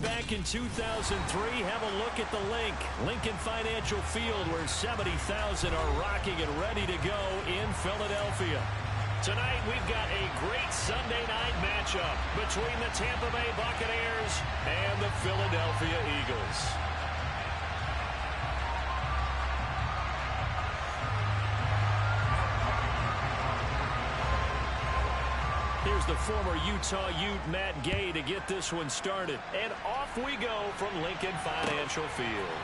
back in 2003, have a look at the Link. Lincoln Financial Field, where 70,000 are rocking and ready to go in Philadelphia. Tonight, we've got a great Sunday night matchup between the Tampa Bay Buccaneers and the Philadelphia Eagles. Here's the former Utah Ute, Matt Gay, to get this one started. And off we go from Lincoln Financial Field.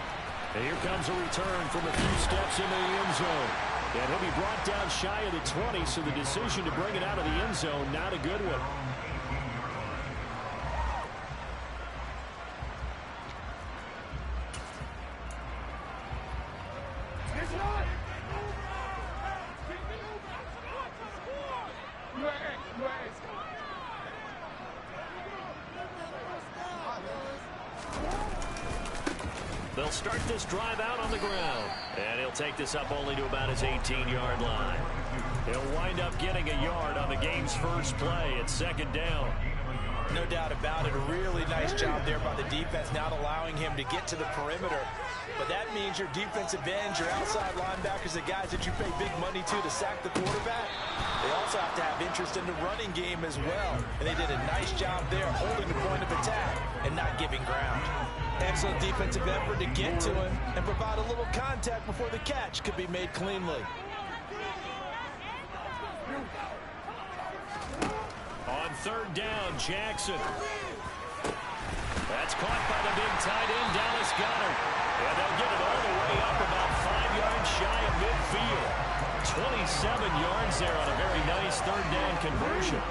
And here comes a return from a few steps into the end zone. And he'll be brought down shy of the 20, so the decision to bring it out of the end zone, not a good one. They'll start this drive out on the ground. And he'll take this up only to about his 18-yard line. He'll wind up getting a yard on the game's first play at second down. No doubt about it. A really nice job there by the defense, not allowing him to get to the perimeter. But that means your defensive ends, your outside linebackers, the guys that you pay big money to sack the quarterback, they also have to have interest in the running game as well. And they did a nice job there holding the point of attack and not giving ground. Excellent defensive effort to get to him and provide a little contact before the catch could be made cleanly. On third down, Jackson. That's caught by the big tight end, Dallas Goedert. And they'll get it all the way up about 5 yards shy of midfield. 27 yards there on a very nice third down conversion.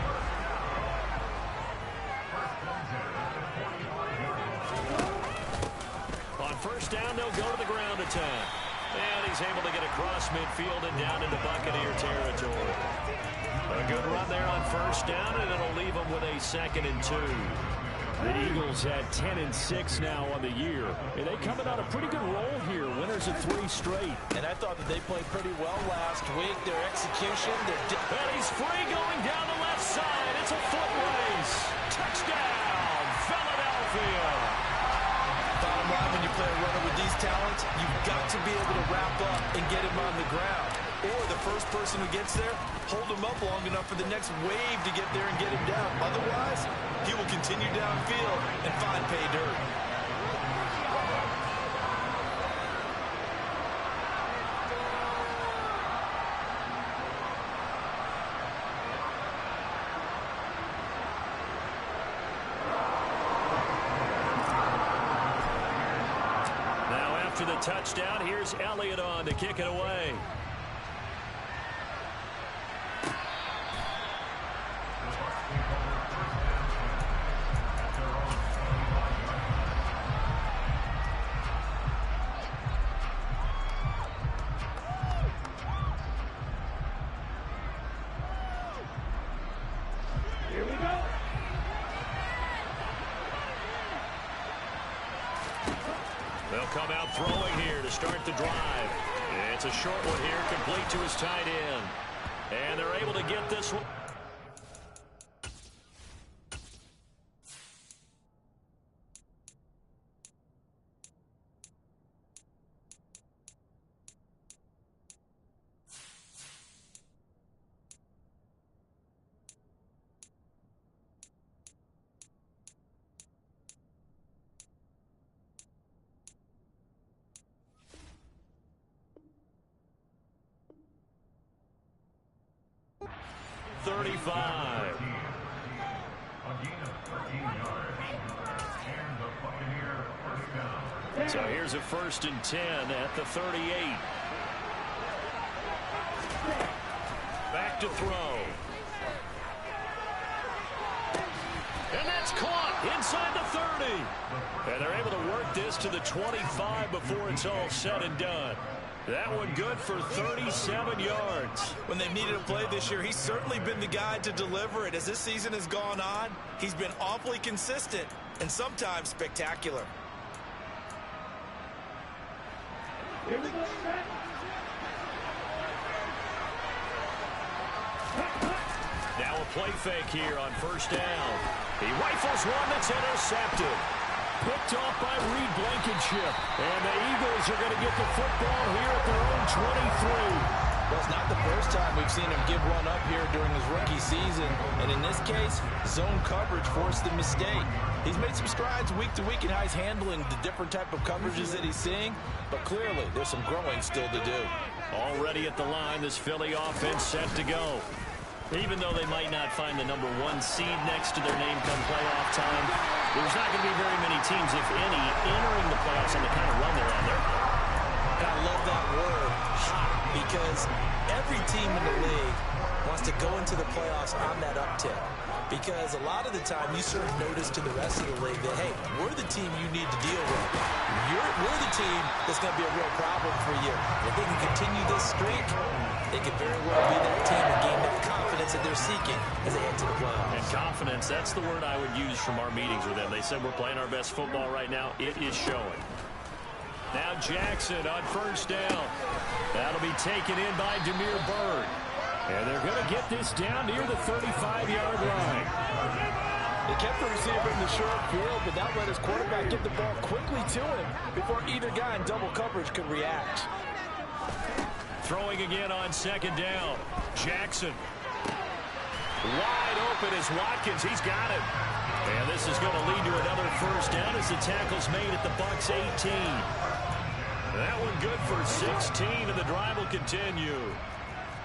On first down, they'll go to the ground attack. And he's able to get across midfield and down into Buccaneer territory. A good run there on first down, and it'll leave them with a 2nd and 2. The Eagles had 10-6 now on the year. And they coming on a pretty good roll here. Winners of 3 straight. And I thought that they played pretty well last week. Their execution, and he's free going down the left side. It's a foot race. Touchdown, Philadelphia. Bottom line, when you play a runner with these talents, you've got to be able to wrap up and get him on the ground. Or the first person who gets there, hold him up long enough for the next wave to get there and get him down. Otherwise, he will continue downfield and find pay dirt. Now after the touchdown, here's Elliott on to kick it away. They'll come out throwing here to start the drive. It's a short one here, complete to his tight end. And they're able to get this one. So here's a 1st and 10 at the 38. Back to throw. And that's caught inside the 30. And they're able to work this to the 25 before it's all said and done. That one good for 37 yards. When they needed a play this year, he's certainly been the guy to deliver it. As this season has gone on, he's been awfully consistent and sometimes spectacular. Now a play fake here on first down. He rifles one that's intercepted. picked off by Reed Blankenship. And the Eagles are going to get the football here at their own 23. Well, it's not the first time we've seen him give one up here during his rookie season. And in this case, zone coverage forced the mistake. He's made some strides week to week in how he's handling the different type of coverages that he's seeing. But clearly, there's some growing still to do. Already at the line, this Philly offense set to go. Even though they might not find the number 1 seed next to their name come playoff time, there's not going to be very many teams, if any, entering the playoffs on the kind of run they're on there. I love that word, hot, because every team in the league wants to go into the playoffs on that uptick. Because a lot of the time you serve notice to the rest of the league that, hey, we're the team you need to deal with. We're the team that's going to be a real problem for you. If they can continue this streak, they could very well be that team and gain that confidence that they're seeking as they head to the playoffs. And confidence, that's the word I would use from our meetings with them. They said we're playing our best football right now. It is showing. Now Jackson on first down. That'll be taken in by Damiere Byrd. And they're going to get this down near the 35-yard line. They kept the receiver in the short field, but that let his quarterback get the ball quickly to him before either guy in double coverage could react. Throwing again on second down. Jackson. Wide open is Watkins. He's got it. And this is going to lead to another first down as the tackle's made at the Bucs 18. That one good for 16, and the drive will continue.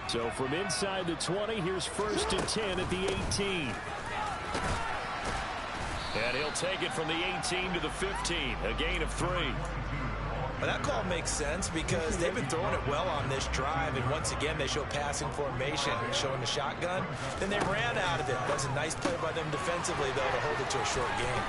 So from inside the 20, here's 1st and 10 at the 18. And he'll take it from the 18 to the 15, a gain of 3. Well, that call makes sense because they've been throwing it well on this drive, and once again they show passing formation, showing the shotgun. Then they ran out of it. That's a nice play by them defensively, though, to hold it to a short game.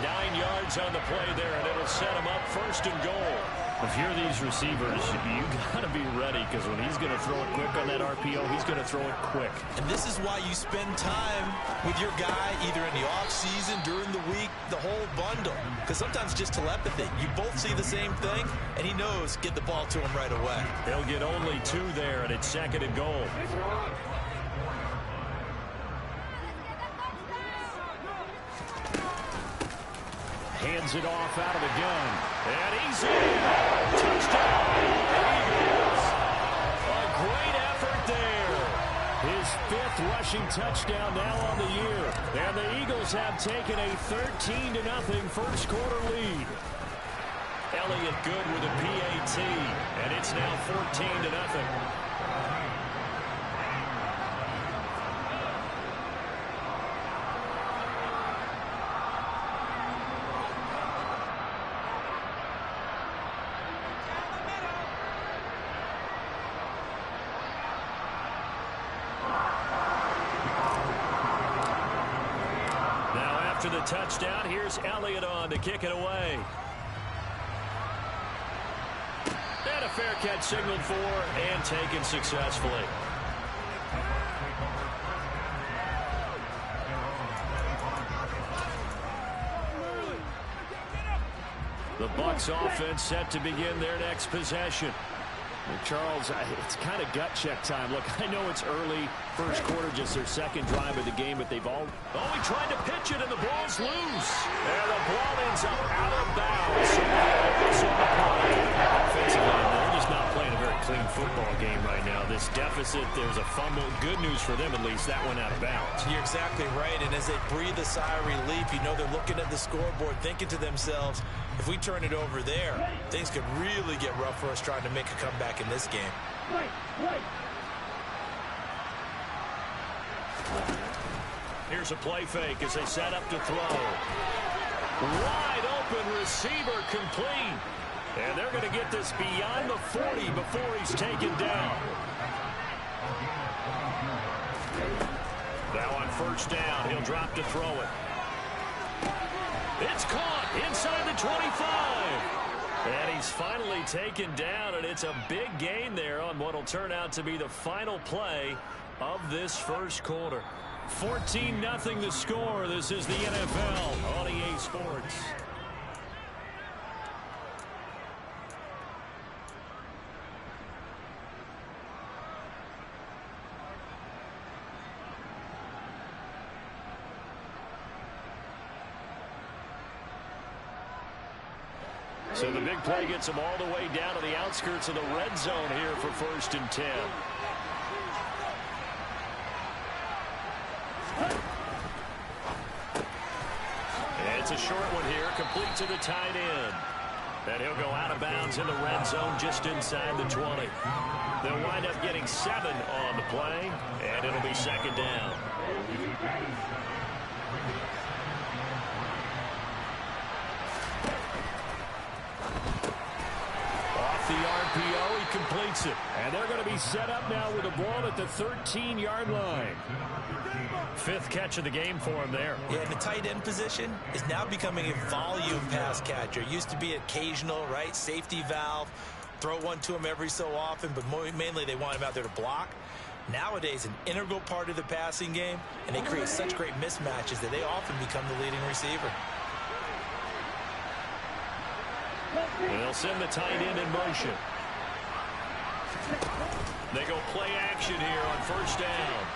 9 yards on the play there, and it'll set him up 1st and goal. If you're these receivers, you got to be ready, because when he's going to throw it quick on that RPO, he's going to throw it quick. And this is why you spend time with your guy either in the offseason, during the week, the whole bundle. Because sometimes just telepathy. You both see the same thing, and he knows get the ball to him right away. He'll get only 2 there, and it's 2nd and goal. Hands it off out of the gun. And he's in. Touchdown, Eagles. A great effort there. His 5th rushing touchdown now on the year. And the Eagles have taken a 13-0 first quarter lead. Elliott good with a PAT. And it's now 14-0. After the touchdown, here's Elliott on to kick it away. And a fair catch signaled for and taken successfully. The Bucs offense set to begin their next possession. Charles, it's kind of gut check time. Look, I know it's early, first quarter, just their 2nd drive of the game, but they've all... Oh, he tried to pitch it, and the ball's loose. And the ball ends up out of bounds. So offensively, they're just not playing a very clean football game right now. This deficit, there's a fumble. Good news for them, at least. That went out of bounds. You're exactly right, and as they breathe a sigh of relief, you know they're looking at the scoreboard, thinking to themselves, if we turn it over there, things could really get rough for us trying to make a comeback in this game. Here's a play fake as they set up to throw. Wide open receiver complete. And they're going to get this beyond the 40 before he's taken down. Now on first down, he'll drop to throw it. It's caught inside the 25. And he's finally taken down, and it's a big gain there on what will turn out to be the final play of this first quarter. 14-0 the score. This is the NFL on EA Sports. So the big play gets them all the way down to the outskirts of the red zone here for 1st and 10. And it's a short one here, complete to the tight end. And he'll go out of bounds in the red zone just inside the 20. They'll wind up getting 7 on the play, and it'll be 2nd down. Off the RPO, he completes it. And they're going to be set up now with the ball at the 13-yard line. 5th catch of the game for him there. Yeah, the tight end position is now becoming a volume pass catcher. It used to be occasional, right? Safety valve. Throw one to him every so often, but mainly they want him out there to block. Nowadays, an integral part of the passing game, and they create such great mismatches that they often become the leading receiver. And they'll send the tight end in motion. They go play action here on 1st down.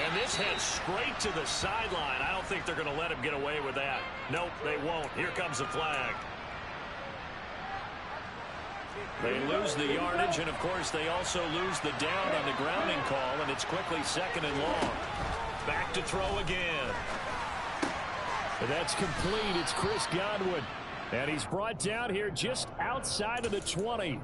And this heads straight to the sideline. I don't think they're going to let him get away with that. Nope, they won't. Here comes the flag. They lose the yardage, and, of course, they also lose the down on the grounding call, and it's quickly 2nd and long. Back to throw again. And that's complete. It's Chris Godwin. And he's brought down here just outside of the 20.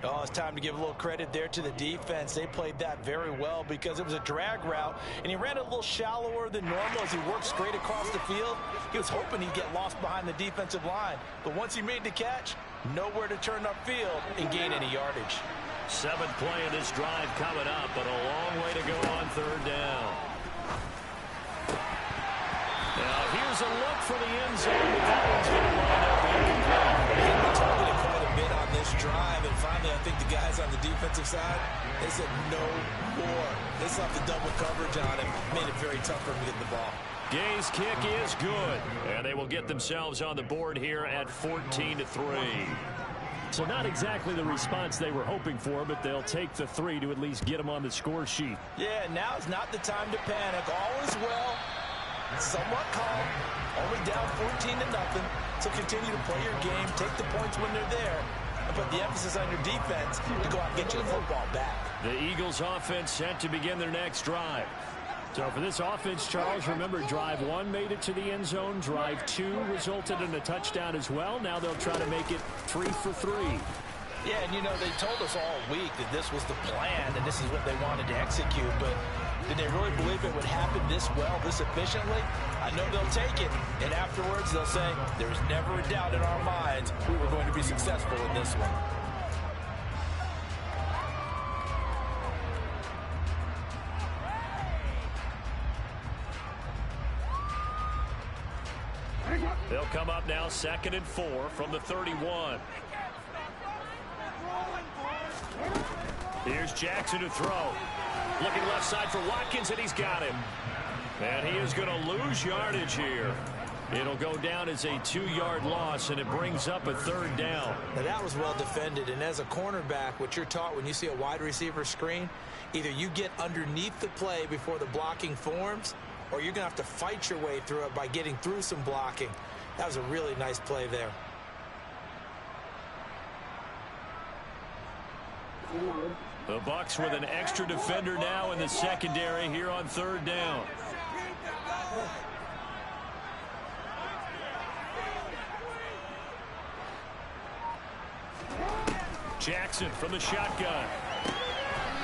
Oh, it's time to give a little credit there to the defense. They played that very well because it was a drag route, and he ran a little shallower than normal as he worked straight across the field. He was hoping he'd get lost behind the defensive line. But once he made the catch, nowhere to turn upfield and gain any yardage. 7th play of this drive coming up, but a long way to go on 3rd down. Now here's a look for the end zone, but that one's going to wind up incomplete. They targeted quite a bit on this drive, and finally I think the guys on the defensive side, they said no more. They slapped the double coverage on him, made it very tough for him to get the ball. Gay's kick is good, and they will get themselves on the board here at 14-3. So not exactly the response they were hoping for, but they'll take the 3 to at least get them on the score sheet. Yeah, now is not the time to panic. All is well, somewhat calm, only down 14-0. So continue to play your game, take the points when they're there, and put the emphasis on your defense to go out and get you the football back. The Eagles offense set to begin their next drive. So for this offense, Charles, remember drive 1 made it to the end zone. Drive 2 resulted in a touchdown as well. Now they'll try to make it 3 for 3. Yeah, and you know, they told us all week that this was the plan and this is what they wanted to execute, but did they really believe it would happen this well, this efficiently? I know they'll take it, and afterwards they'll say, there was never a doubt in our minds we were going to be successful in this one. They'll come up now 2nd and 4 from the 31. Here's Jackson to throw. Looking left side for Watkins, and he's got him. And he is going to lose yardage here. It'll go down as a 2-yard loss, and it brings up a 3rd down. Now that was well defended, and as a cornerback, what you're taught when you see a wide receiver screen, either you get underneath the play before the blocking forms, or you're going to have to fight your way through it by getting through some blocking. That was a really nice play there. The Bucs with an extra defender now in the secondary here on 3rd down. Jackson from the shotgun.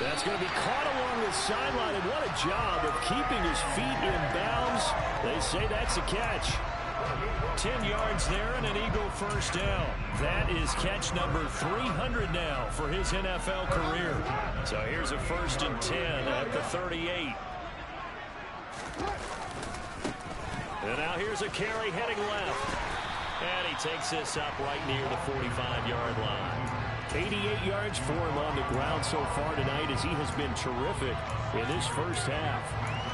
That's going to be caught along the sideline, and what a job of keeping his feet in bounds. They say that's a catch. 10 yards there and an Eagle 1st down. That is catch number 300 now for his NFL career. So here's a 1st and 10 at the 38. And now here's a carry heading left. And he takes this up right near the 45-yard line. 88 yards for him on the ground so far tonight as he has been terrific in this first half.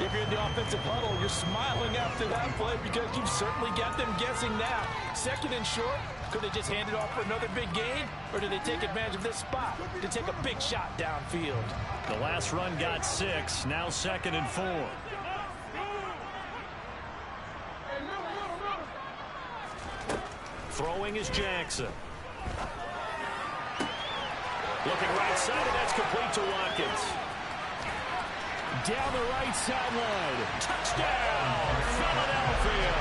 If you're in the offensive huddle, you're smiling after that play because you've certainly got them guessing now. 2nd and short, could they just hand it off for another big gain? Or do they take advantage of this spot to take a big shot downfield? The last run got 6, now 2nd and 4. Throwing is Jackson. Looking right side, and that's complete to Watkins. Down the right sideline. Touchdown, Philadelphia.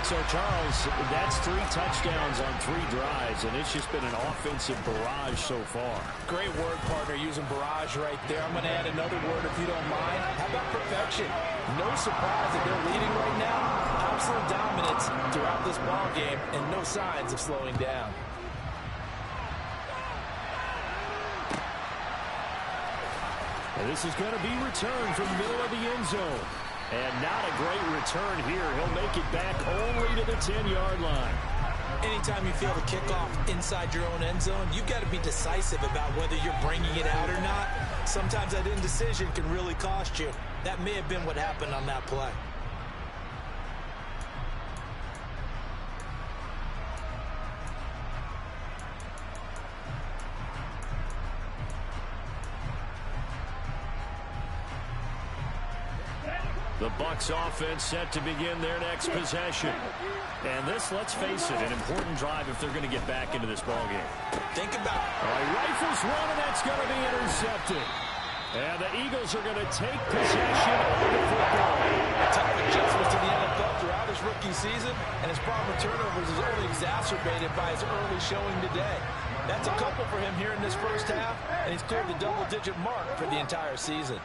So, Charles, that's 3 touchdowns on 3 drives, and it's just been an offensive barrage so far. Great word, partner, using barrage right there. I'm going to add another word if you don't mind. How about perfection? No surprise that they're leading right now. Absolute dominance throughout this ball game, and no signs of slowing down. And this is going to be returned from the middle of the end zone. And not a great return here. He'll make it back only to the 10-yard line. Anytime you feel the kickoff inside your own end zone, you've got to be decisive about whether you're bringing it out or not. Sometimes that indecision can really cost you. That may have been what happened on that play. The Bucs offense set to begin their next possession. And this, let's face it, an important drive if they're going to get back into this ballgame. Think about it. All right, rifles one, and that's going to be intercepted. And the Eagles are going to take possession of the football. Tough adjustment to the NFL throughout his rookie season, and his problem with turnovers is only exacerbated by his early showing today. That's a couple for him here in this first half, and he's cleared the double-digit mark for the entire season.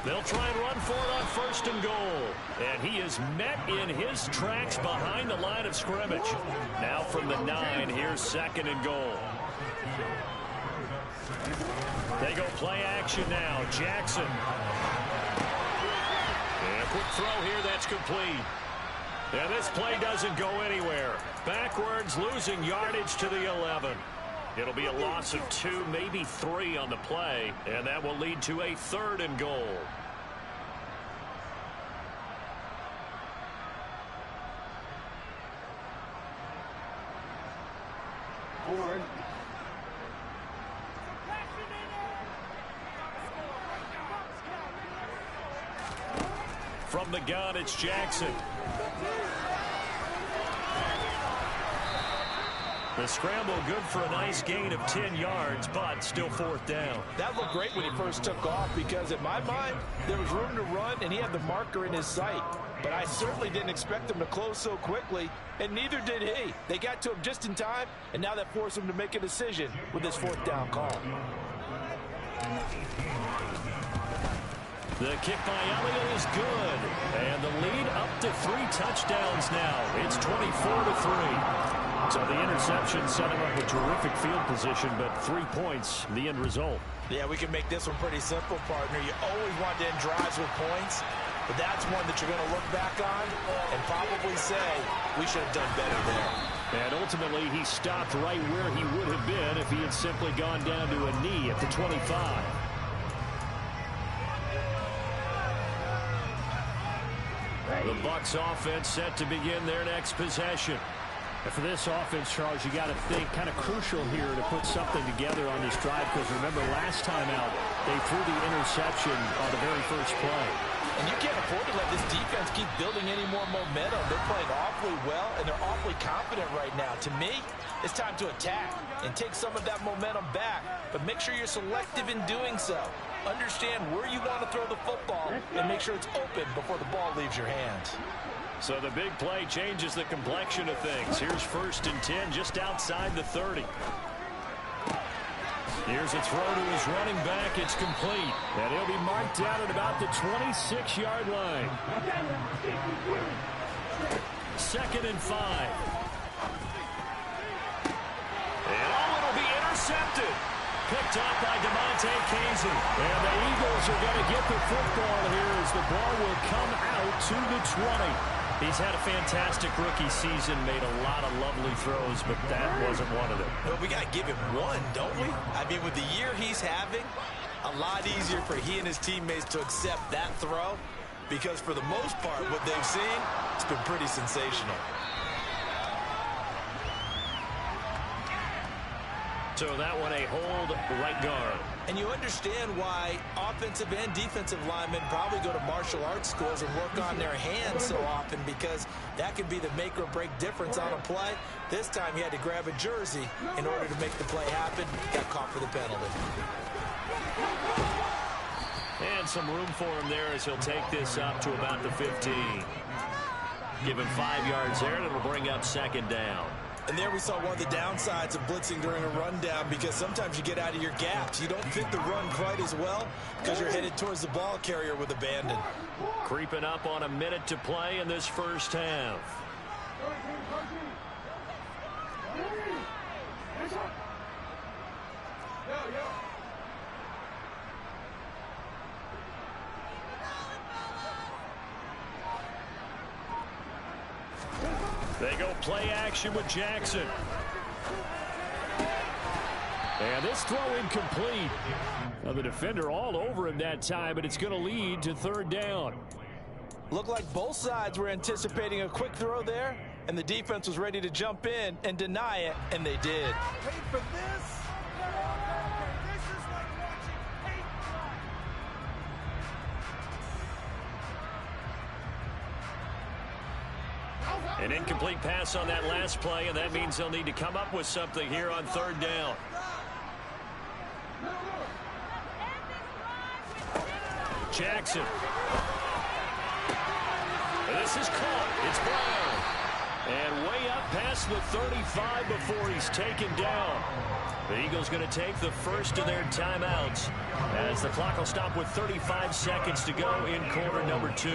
They'll try and run for it on 1st and goal. And he is met in his tracks behind the line of scrimmage. Now from the 9, here's 2nd and goal. They go play action now. Jackson. And a quick throw here, that's complete. And this play doesn't go anywhere. Backwards, losing yardage to the 11. It'll be a loss of 2, maybe 3 on the play, and that will lead to a 3rd and goal. From the gun, it's Jackson. The scramble good for a nice gain of 10 yards, but still 4th down. That looked great when he first took off because, in my mind, there was room to run, and he had the marker in his sight. But I certainly didn't expect him to close so quickly, and neither did he. They got to him just in time, and now that forced him to make a decision with his 4th down call. The kick by Elliott is good, and the lead up to 3 touchdowns now. It's 24-3. So the interception set him up with terrific field position, but 3 points, the end result. Yeah, we can make this one pretty simple, partner. You always want to end drives with points, but that's one that you're going to look back on and probably say, we should have done better there. And ultimately, he stopped right where he would have been if he had simply gone down to a knee at the 25. The Bucs offense set to begin their next possession. And for this offense, Charles, you got to think kind of crucial here to put something together on this drive, because remember last time out, they threw the interception on the very first play. And you can't afford to let this defense keep building any more momentum. They're playing awfully well, and they're awfully confident right now. To me, it's time to attack and take some of that momentum back, but make sure you're selective in doing so. Understand where you want to throw the football and make sure it's open before the ball leaves your hands. So the big play changes the complexion of things. Here's 1st and 10 just outside the 30. Here's a throw to his running back. It's complete. And he'll be marked down at about the 26-yard line. 2nd and 5. And it'll be intercepted. Picked up by DeMonte Kazee. And the Eagles are going to get the football here as the ball will come out to the 20. He's had a fantastic rookie season, made a lot of lovely throws, but that wasn't one of them. Well, we got to give him one, don't we? I mean, with the year he's having, a lot easier for he and his teammates to accept that throw, because for the most part, what they've seen, it's been pretty sensational. So that one a hold right guard. And you understand why offensive and defensive linemen probably go to martial arts schools and work on their hands so often, because that can be the make or break difference on a play. This time he had to grab a jersey in order to make the play happen. Got caught for the penalty. And some room for him there as he'll take this up to about the 15. Give him 5 yards there, and it'll bring up second down. And there we saw one of the downsides of blitzing during a rundown, because sometimes you get out of your gaps. You don't fit the run quite as well because you're headed towards the ball carrier with abandon. Creeping up on a minute to play in this first half. They go play action with Jackson. And this throw incomplete. Now the defender all over him that time, but it's going to lead to third down. Looked like both sides were anticipating a quick throw there, and the defense was ready to jump in and deny it, and they did. Wait for this. This is like watching paint dry. An incomplete pass on that last play, and that means they'll need to come up with something here on third down. Jackson. This is caught. It's Brown. And way up past the 35 before he's taken down. The Eagles going to take the first of their timeouts as the clock will stop with 35 seconds to go in quarter number 2.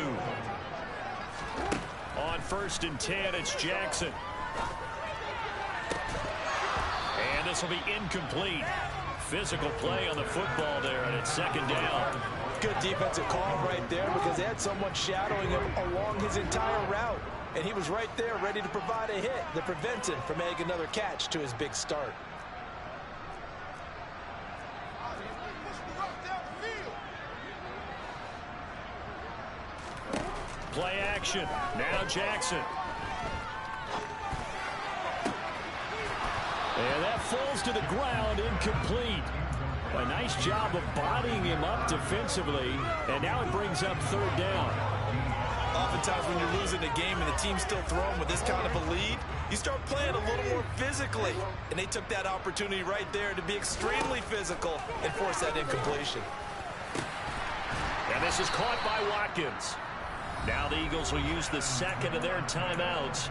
On 1st and 10, it's Jackson. And this will be incomplete. Physical play on the football there, and it's second down. Good defensive call right there, because they had someone shadowing him along his entire route. And he was right there ready to provide a hit that prevents him from making another catch to his big start. Play action. Now Jackson. And that falls to the ground, incomplete. A nice job of bodying him up defensively, and now it brings up third down. Oftentimes when you're losing a game and the team's still throwing with this kind of a lead, you start playing a little more physically. And they took that opportunity right there to be extremely physical and force that incompletion. And this is caught by Watkins. Now the Eagles will use the second of their timeouts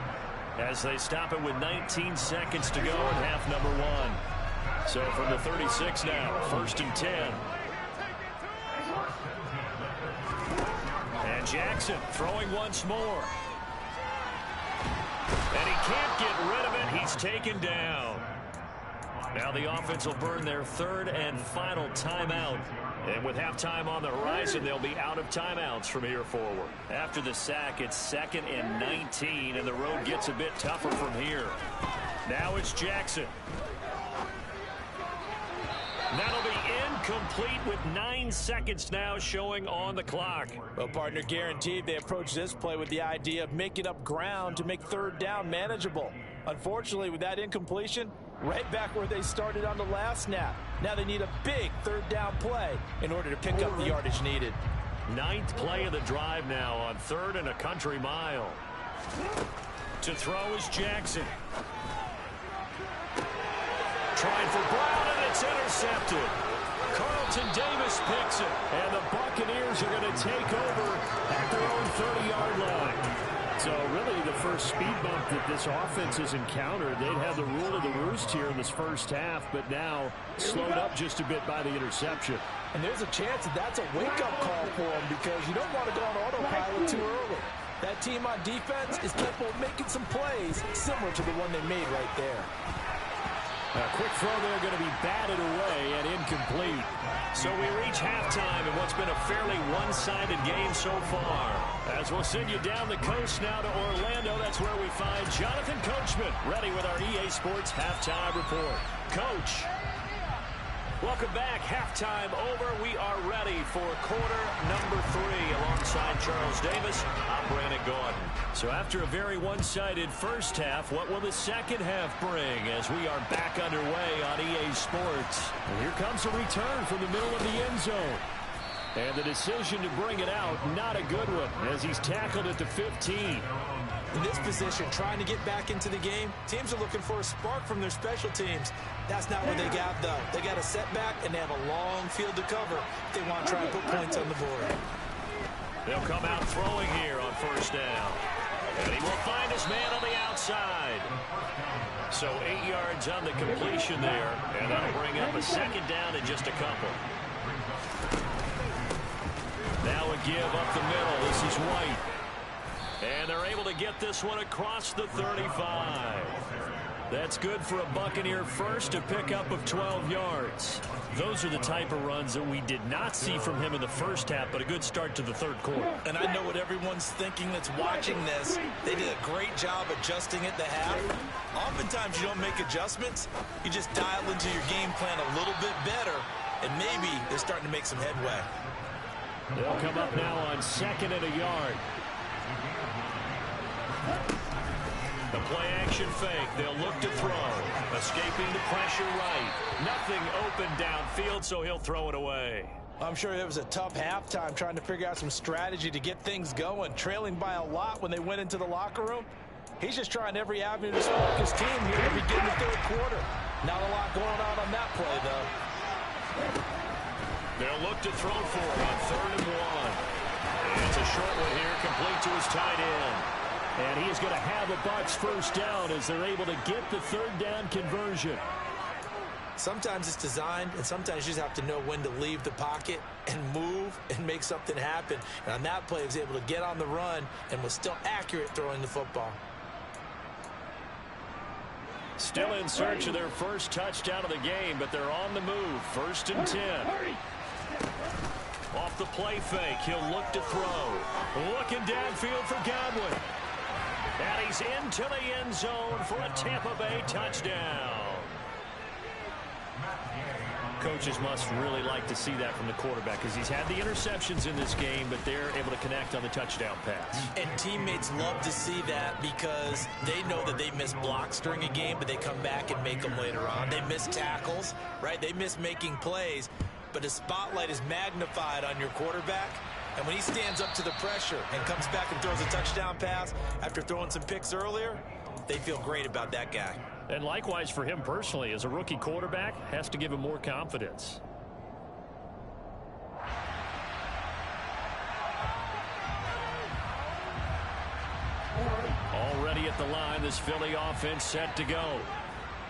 as they stop it with 19 seconds to go in half number 1. So from the 36 now, 1st and 10. And Jackson throwing once more. And he can't get rid of it. He's taken down. Now the offense will burn their third and final timeout. And with halftime on the horizon, they'll be out of timeouts from here forward. After the sack, it's 2nd and 19, and the road gets a bit tougher from here. Now it's Jackson. That'll be incomplete with 9 seconds now showing on the clock. Well, partner, guaranteed they approach this play with the idea of making up ground to make third down manageable. Unfortunately, with that incompletion, right back where they started on the last snap. Now they need a big third down play in order to pick up the yardage needed. 9th play of the drive now on 3rd and a country mile. To throw is Jackson. Trying for Brown, and it's intercepted. Carlton Davis picks it, and the Buccaneers are going to take over at their own 30-yard line. So really the first speed bump that this offense has encountered. They'd had the rule of the roost here in this first half, but now slowed up just a bit by the interception. And there's a chance that that's a wake-up call for them, because you don't want to go on autopilot too early. That team on defense is capable of making some plays similar to the one they made right there. A quick throw there going to be batted away and incomplete. So we reach halftime in what's been a fairly one-sided game so far. As we'll send you down the coast now to Orlando, that's where we find Jonathan Coachman ready with our EA Sports Halftime Report. Coach. Welcome back. Halftime over. We are ready for quarter number 3. Alongside Charles Davis, I'm Brandon Gaudin. So after a very one-sided first half, what will the second half bring as we are back underway on EA Sports? And here comes a return from the middle of the end zone. And the decision to bring it out, not a good one, as he's tackled at the 15. In this position, trying to get back into the game, teams are looking for a spark from their special teams. That's not what they got, though. They got a setback, and they have a long field to cover if they want to try and put points on the board. They'll come out throwing here on first down. And he will find his man on the outside. So 8 yards on the completion there, and that'll bring up a second down in just a couple. Now a give up the middle. This is White. And they're able to get this one across the 35. That's good for a Buccaneer first, a pickup of 12 yards. Those are the type of runs that we did not see from him in the first half, but a good start to the third quarter. And I know what everyone's thinking that's watching this. They did a great job adjusting at the half. Oftentimes you don't make adjustments. You just dial into your game plan a little bit better, and maybe they're starting to make some headway. They'll come up now on 2nd and a yard. The play-action fake. They'll look to throw. Escaping the pressure right. Nothing open downfield, so he'll throw it away. I'm sure it was a tough halftime trying to figure out some strategy to get things going. Trailing by a lot when they went into the locker room. He's just trying every avenue to spark his team here to begin the third quarter. Not a lot going on that play, though. They'll look to throw for it on 3rd and 1. And it's a short one here, complete to his tight end. And he's going to have a Bucs first down as they're able to get the 3rd down conversion. Sometimes it's designed, and sometimes you just have to know when to leave the pocket and move and make something happen. And on that play, he was able to get on the run and was still accurate throwing the football. Still in search of their first touchdown of the game, but they're on the move. 1st and 10. Off the play fake, he'll look to throw. Looking downfield for Godwin. And he's into the end zone for a Tampa Bay touchdown. Coaches must really like to see that from the quarterback because he's had the interceptions in this game, but they're able to connect on the touchdown pass. And teammates love to see that because they know that they miss blocks during a game, but they come back and make them later on. They miss tackles, right? They miss making plays, but the spotlight is magnified on your quarterback. And when he stands up to the pressure and comes back and throws a touchdown pass after throwing some picks earlier, they feel great about that guy. And likewise for him personally, as a rookie quarterback, has to give him more confidence. Already at the line, this Philly offense set to go.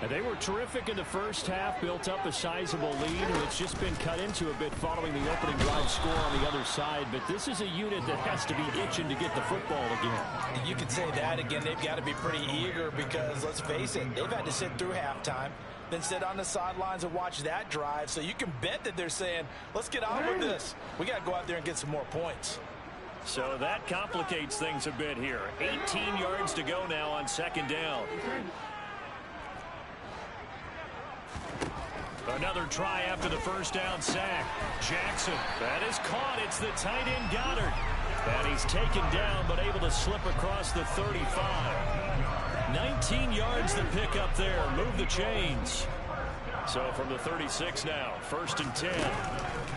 And they were terrific in the first half, built up a sizable lead, and it's just been cut into a bit following the opening drive score on the other side. But this is a unit that has to be itching to get the football again. You could say that again. They've got to be pretty eager because, let's face it, they've had to sit through halftime, then sit on the sidelines and watch that drive. So you can bet that they're saying, let's get on with this. We got to go out there and get some more points. So that complicates things a bit here. 18 yards to go now on 2nd down. Another try after the first down sack. Jackson, that is caught. It's the tight end Goddard. And he's taken down but able to slip across the 35. 19 yards to pick up there. Move the chains. So from the 36 now, 1st and 10.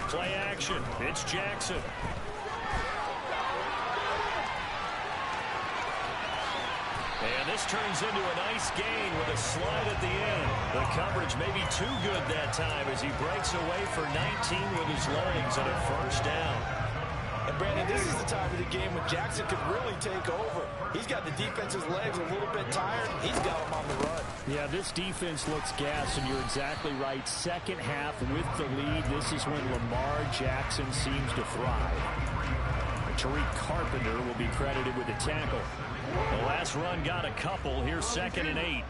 Play action. It's Jackson. And this turns into a nice gain with a slide at the end. The coverage may be too good that time as he breaks away for 19 with his legs and a first down. And Brandon, this is the time of the game when Jackson could really take over. He's got the defense's legs a little bit tired. He's got them on the run. Yeah, this defense looks gassed, and you're exactly right. Second half with the lead, this is when Lamar Jackson seems to thrive. Tariq Carpenter will be credited with the tackle. The last run got a couple. Here's 2nd and 8.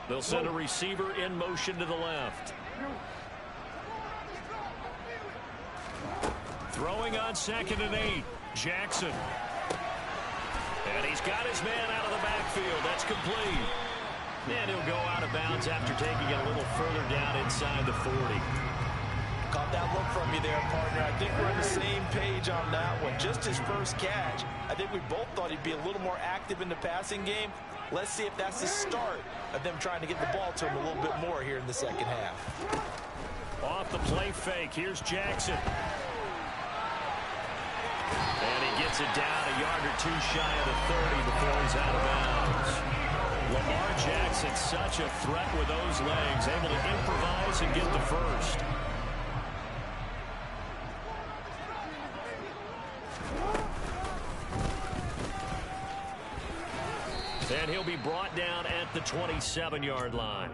They'll send a receiver in motion to the left. Throwing on 2nd and 8. Jackson. And he's got his man out of the backfield. That's complete. And he'll go out of bounds after taking it a little further down inside the 40. Caught that look from you there, partner. I think we're on the same page on that one. Just his first catch, I think we both thought he'd be a little more active in the passing game. Let's see if that's the start of them trying to get the ball to him a little bit more here in the second half. Off the play fake, here's Jackson. And he gets it down a yard or two shy of the 30 before he's out of bounds. Lamar Jackson, such a threat with those legs, able to improvise and get the first. And he'll be brought down at the 27-yard line.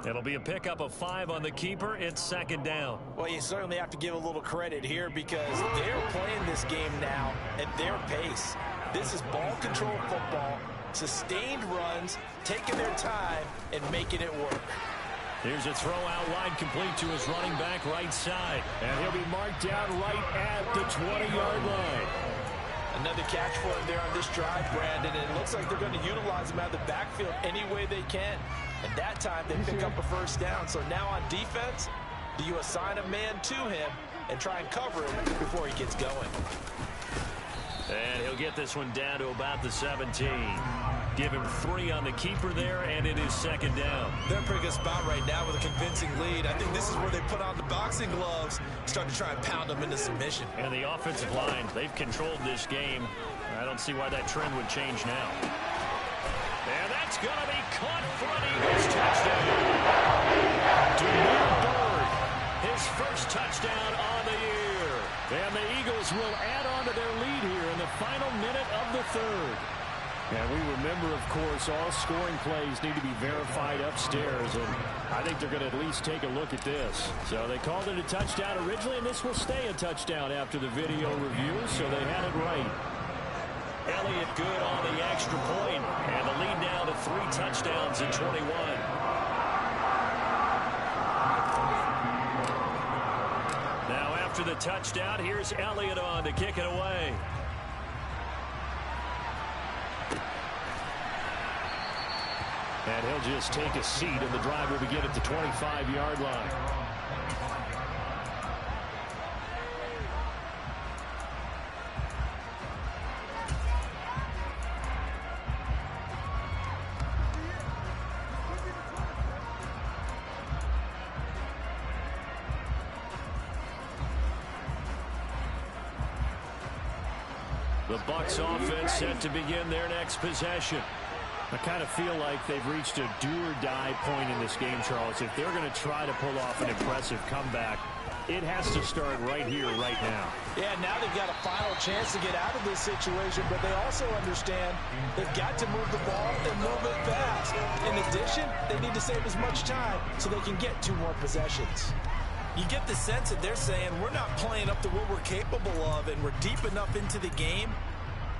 It'll be a pickup of 5 on the keeper. It's second down. Well, you certainly have to give a little credit here because they're playing this game now at their pace. This is ball control football, sustained runs, taking their time, and making it work. Here's a throw out wide complete to his running back right side. And he'll be marked down right at the 20-yard line. Another catch for him there on this drive, Brandon, and it looks like they're going to utilize him out of the backfield any way they can. And that time they pick up a first down. So now on defense, do you assign a man to him and try and cover him before he gets going? And he'll get this one down to about the 17. Give him 3 on the keeper there, and it is second down. They're in a pretty good spot right now with a convincing lead. I think this is where they put on the boxing gloves, start to try and pound them into submission. And the offensive line, they've controlled this game. I don't see why that trend would change now. And that's going to be caught for an Eagles touchdown. Demir Bird, his first touchdown on the year. And the Eagles will add on to their lead here in the final minute of the third. And we remember, of course, all scoring plays need to be verified upstairs, and I think they're going to at least take a look at this. So they called it a touchdown originally, and this will stay a touchdown after the video review, so they had it right. Elliott good on the extra point, and the lead now to 3 touchdowns in 21. Now after the touchdown, here's Elliott on to kick it away. And he'll just take a seat, and the drive will begin at the 25-yard line. The Bucs offense set to begin their next possession. I kind of feel like they've reached a do-or-die point in this game, Charles. If they're going to try to pull off an impressive comeback, it has to start right here, right now. Yeah, now they've got a final chance to get out of this situation, but they also understand they've got to move the ball and move it fast. In addition, they need to save as much time so they can get 2 more possessions. You get the sense that they're saying we're not playing up to what we're capable of, and we're deep enough into the game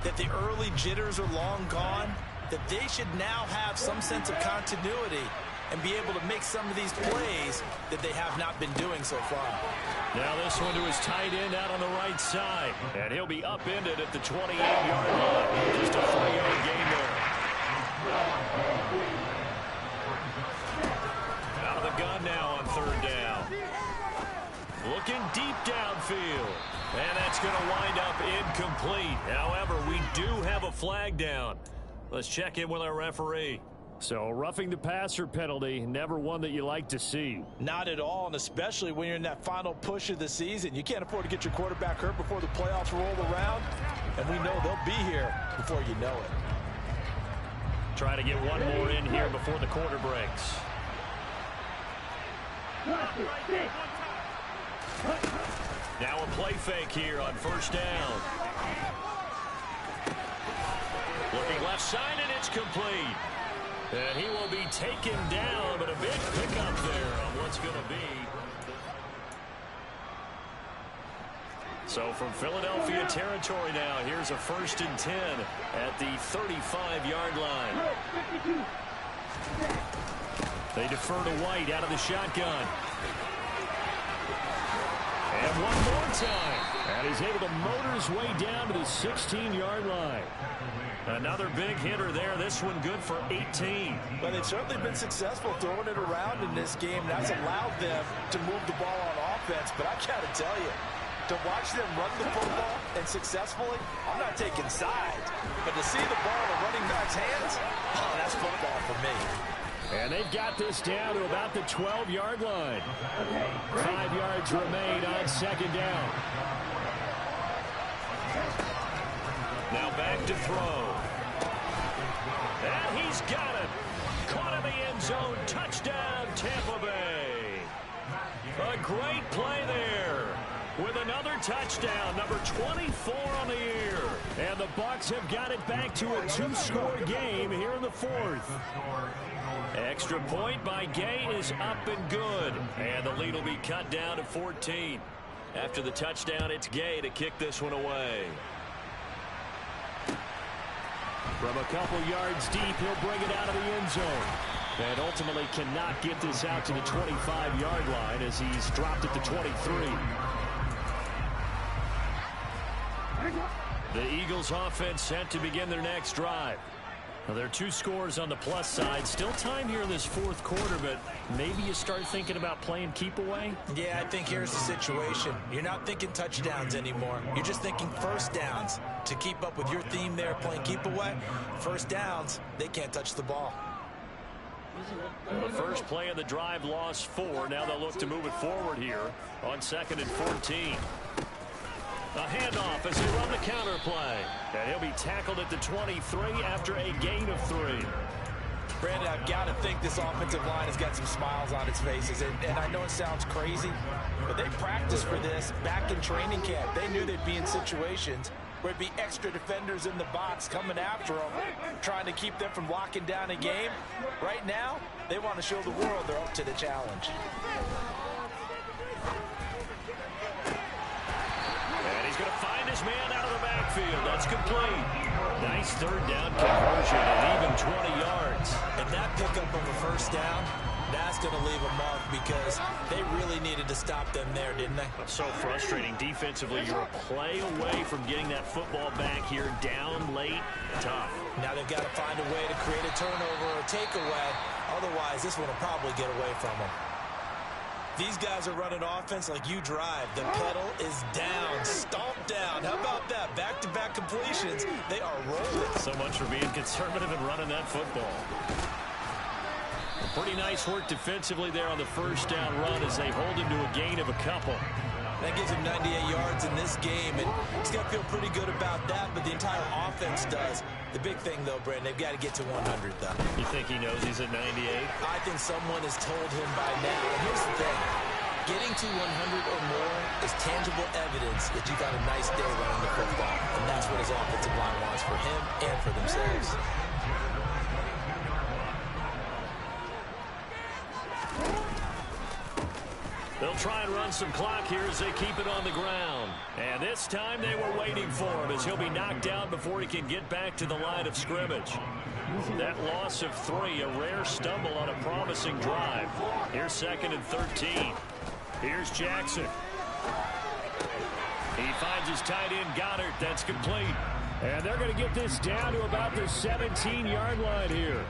that the early jitters are long gone, that they should now have some sense of continuity and be able to make some of these plays that they have not been doing so far. Now this one to his tight end out on the right side. And he'll be upended at the 28-yard line. Just a 3-yard gain there. Out of the gun now on third down. Looking deep downfield. And that's going to wind up incomplete. However, we do have a flag down. Let's check in with our referee. So, roughing the passer penalty, never one that you like to see. Not at all, and especially when you're in that final push of the season. You can't afford to get your quarterback hurt before the playoffs roll around, and we know they'll be here before you know it. Try to get one more in here before the quarter breaks. Now a play fake here on first down. Looking left side, and it's complete. And he will be taken down, but a big pickup there on what's going to be. So from Philadelphia territory now, here's a 1st and 10 at the 35-yard line. They defer to White out of the shotgun. And one more time. And he's able to motor his way down to the 16-yard line. Another big hitter there. This one good for 18. Well, they've certainly been successful throwing it around in this game. That's allowed them to move the ball on offense. But I got to tell you, to watch them run the football and successfully, I'm not taking sides. But to see the ball in the running back's hands, oh, that's football for me. And they've got this down to about the 12-yard line. 5 yards remain on second down. Now back to throw. And he's got it. Caught in the end zone. Touchdown, Tampa Bay. A great play there. With another touchdown, number 24 on the year. And the Bucs have got it back to a 2-score game here in the fourth. Extra point by Gay is up and good. And the lead will be cut down to 14. After the touchdown, it's Gay to kick this one away. From a couple yards deep, he'll bring it out of the end zone. And ultimately cannot get this out to the 25-yard line as he's dropped at the 23. The Eagles offense set to begin their next drive. Now, there are 2 scores on the plus side. Still time here in this fourth quarter, but maybe you start thinking about playing keep away? Yeah, I think here's the situation. You're not thinking touchdowns anymore. You're just thinking first downs. To keep up with your theme there, playing keep away, first downs, they can't touch the ball. The first play of the drive lost 4. Now they'll look to move it forward here on 2nd and 14. A handoff as they run the counter play. And he'll be tackled at the 23 after a gain of 3. Brandon, I've got to think this offensive line has got some smiles on its faces. And I know it sounds crazy, but they practiced for this back in training camp. They knew they'd be in situations where it'd be extra defenders in the box coming after them, trying to keep them from locking down a game. Right now, they want to show the world they're up to the challenge. He's going to find his man out of the backfield. That's complete. Nice third down conversion and even 20 yards. And that pickup of a first down, that's going to leave a mark because they really needed to stop them there, didn't they? So frustrating defensively. You're a play away from getting that football back here down late. Tough. Now they've got to find a way to create a turnover or a takeaway. Otherwise, this one will probably get away from them. These guys are running offense like you drive. The pedal is down, stomped down. How about that? Back-to-back completions. They are rolling. So much for being conservative and running that football. Pretty nice work defensively there on the first down run as they hold him to a gain of a couple. That gives him 98 yards in this game, and he's got to feel pretty good about that, but the entire offense does. The big thing, though, Brandon, they've got to get to 100, though. You think he knows he's at 98? I think someone has told him by now. And here's the thing. Getting to 100 or more is tangible evidence that you've got a nice day running the football, and that's what his offensive line wants for him and for themselves. They'll try and run some clock here as they keep it on the ground. And this time they were waiting for him as he'll be knocked down before he can get back to the line of scrimmage. That loss of 3, a rare stumble on a promising drive. Here's 2nd and 13. Here's Jackson. He finds his tight end, Goddard. That's complete. And they're going to get this down to about the 17-yard line here.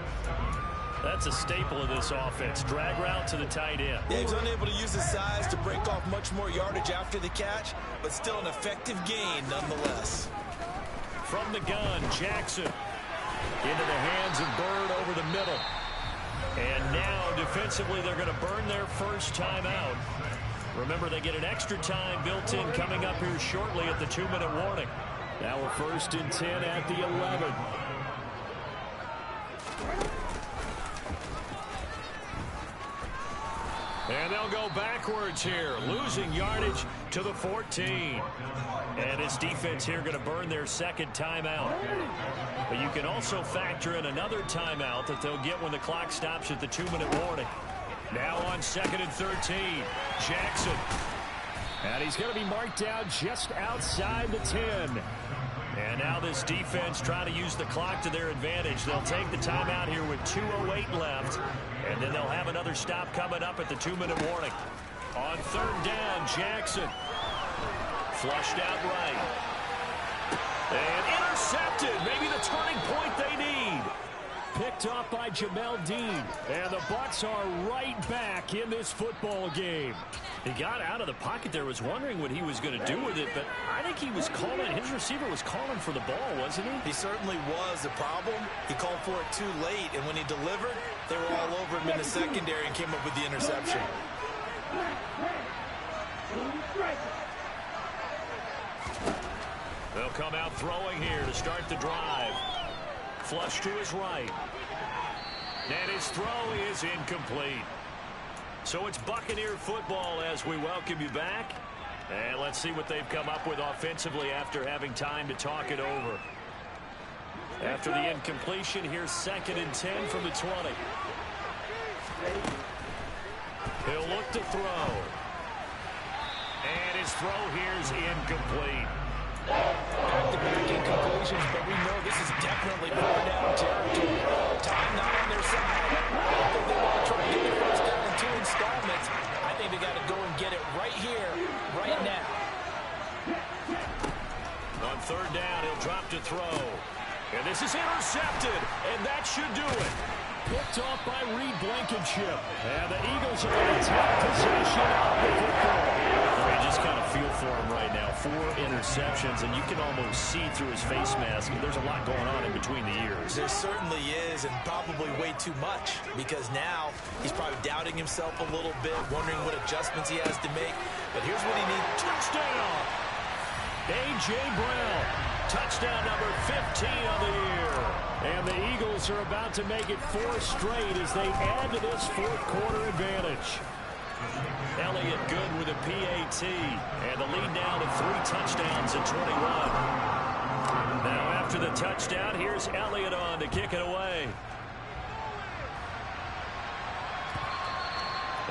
That's a staple of this offense. Drag route to the tight end. Yeah, he was unable to use his size to break off much more yardage after the catch, but still an effective gain nonetheless. From the gun, Jackson into the hands of Bird over the middle. And now defensively they're going to burn their first timeout. Remember, they get an extra time built in coming up here shortly at the 2-minute warning. Now we're 1st and 10 at the 11. And they'll go backwards here, losing yardage to the 14. And this defense here going to burn their second timeout. But you can also factor in another timeout that they'll get when the clock stops at the 2-minute warning. Now on 2nd and 13, Jackson. And he's going to be marked down just outside the 10. And now this defense trying to use the clock to their advantage. They'll take the timeout here with 2:08 left. And then they'll have another stop coming up at the 2-minute warning. On 3rd down, Jackson. Flushed out right. And intercepted. Maybe the turning point they need. Picked off by Jamel Dean. And the Bucs are right back in this football game. He got out of the pocket there, was wondering what he was going to do with it, but I think he was calling, his receiver was calling for the ball, wasn't he? He certainly was. The problem, he called for it too late, and when he delivered, they were all over him in the secondary and came up with the interception. They'll come out throwing here to start the drive. Flush to his right. And his throw is incomplete. So it's Buccaneer football as we welcome you back. And let's see what they've come up with offensively after having time to talk it over. After the incompletion, here's 2nd and 10 from the 20. He'll look to throw. And his throw here is incomplete. Back-to-back incompletions, but we know this is definitely fourth down territory. Time not on their side. I think they want to try and get the first down in 2 installments. I think they got to go and get it right here, right now. On 3rd down, he'll drop to throw. And this is intercepted, and that should do it. Picked off by Reed Blankenship. And the Eagles are going to take possession of the football. I just kind of feel for him right now. 4 interceptions, and you can almost see through his face mask. There's a lot going on in between the ears. There certainly is, and probably way too much, because now he's probably doubting himself a little bit, wondering what adjustments he has to make. But here's what he needs. Touchdown! A.J. Brown. Touchdown number 15 on the year. And the Eagles are about to make it 4 straight as they add to this 4th quarter advantage. Elliott good with a PAT. And the lead now to 3 touchdowns at 21. Now after the touchdown, here's Elliott on to kick it away.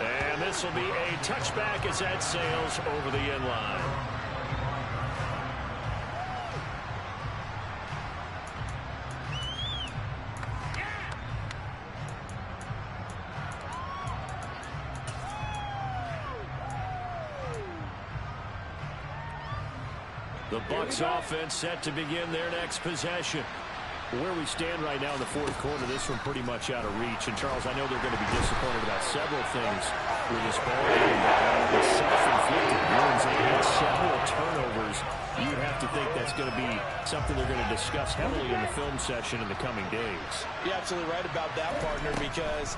And this will be a touchback as that sails over the end line. The Bucs offense set to begin their next possession. Where we stand right now in the 4th quarter, this one pretty much out of reach. And, Charles, I know they're going to be disappointed about several things with this ball game. The self-inflicted wounds. They had several turnovers. You'd have to think that's going to be something they're going to discuss heavily in the film session in the coming days. You're absolutely right about that, partner, because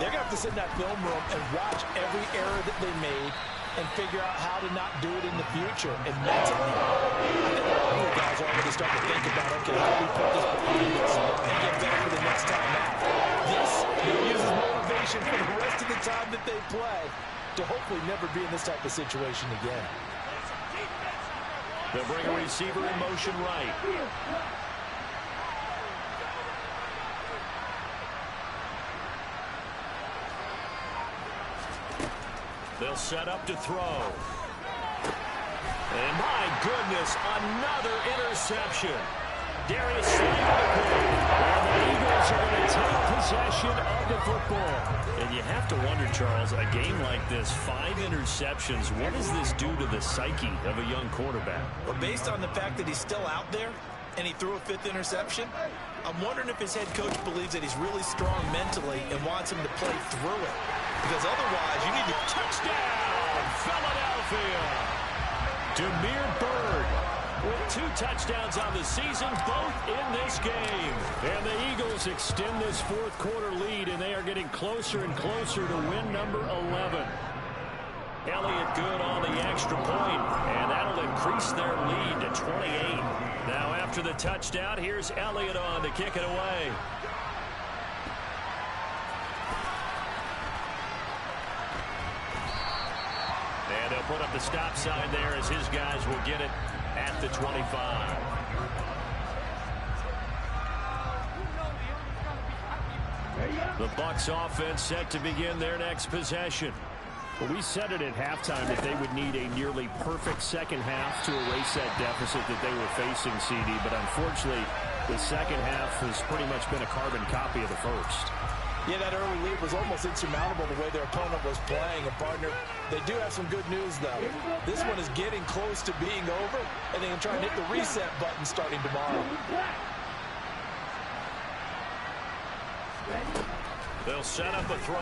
they're going to have to sit in that film room and watch every error that they made and figure out how to not do it in the future. And mentally, I think a lot of the guys are already starting to think about, okay, how do we put this behind us and get better for the next time out? This uses motivation for the rest of the time that they play to hopefully never be in this type of situation again. They'll bring a receiver in motion right. They'll set up to throw. And my goodness, another interception. Darius Slay. And the Eagles are going to take possession of the football. And you have to wonder, Charles, a game like this, 5 interceptions, what does this do to the psyche of a young quarterback? Well, based on the fact that he's still out there and he threw a 5th interception, I'm wondering if his head coach believes that he's really strong mentally and wants him to play through it. Because otherwise, you need to... Touchdown, Philadelphia! Damiere Byrd with 2 touchdowns on the season, both in this game. And the Eagles extend this 4th quarter lead, and they are getting closer and closer to win number 11. Elliott good on the extra point, and that'll increase their lead to 28. Now after the touchdown, here's Elliott on to kick it away. And they'll put up the stop sign there as his guys will get it at the 25. The Bucs offense set to begin their next possession. Well, we said it at halftime that they would need a nearly perfect second half to erase that deficit that they were facing, CD. But unfortunately, the second half has pretty much been a carbon copy of the first. Yeah, that early lead was almost insurmountable the way their opponent was playing. And, partner, they do have some good news, though. This one is getting close to being over, and they can try and hit the reset button starting tomorrow. They'll set up a throw.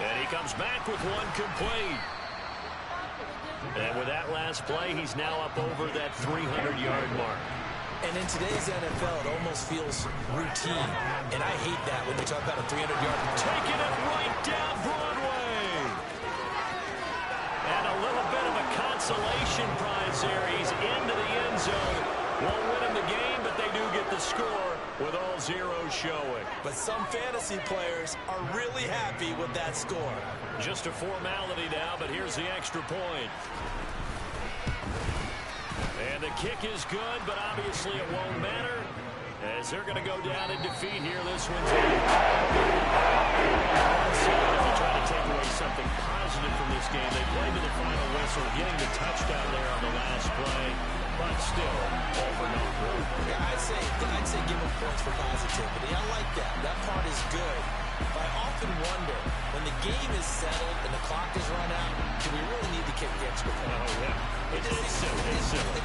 And he comes back with one complete. And with that last play, he's now up over that 300-yard mark. And in today's NFL, it almost feels routine. And I hate that when you talk about a 300-yard. Taking it right down Broadway. And a little bit of a consolation prize there. He's into the end zone. Won't win him the game, but they do get the score with all zeros showing. But some fantasy players are really happy with that score. Just a formality now, but here's the extra point. And the kick is good, but obviously it won't matter as they're going to go down in defeat here. This one's in. They'll try to take away something positive from this game. They played to the final whistle, getting the touchdown there on the last play, but still all for no good. Yeah, I'd say give them points for positivity. I like that. That part is good. But I often wonder, when the game is settled and the clock is run out, do we really need to kick the extra point? Oh, yeah. It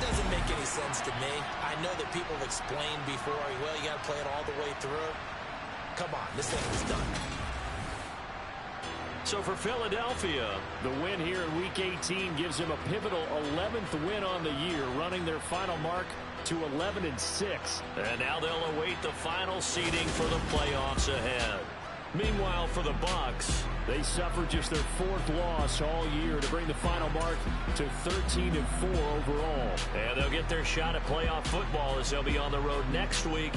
doesn't make any sense to me. I know that people have explained before, well, you got to play it all the way through. Come on, this thing is done. So for Philadelphia, the win here in Week 18 gives them a pivotal 11th win on the year, running their final mark to 11-6. And now they'll await the final seeding for the playoffs ahead. Meanwhile, for the Bucs, they suffered just their 4th loss all year to bring the final mark to 13-4 overall. And they'll get their shot at playoff football as they'll be on the road next week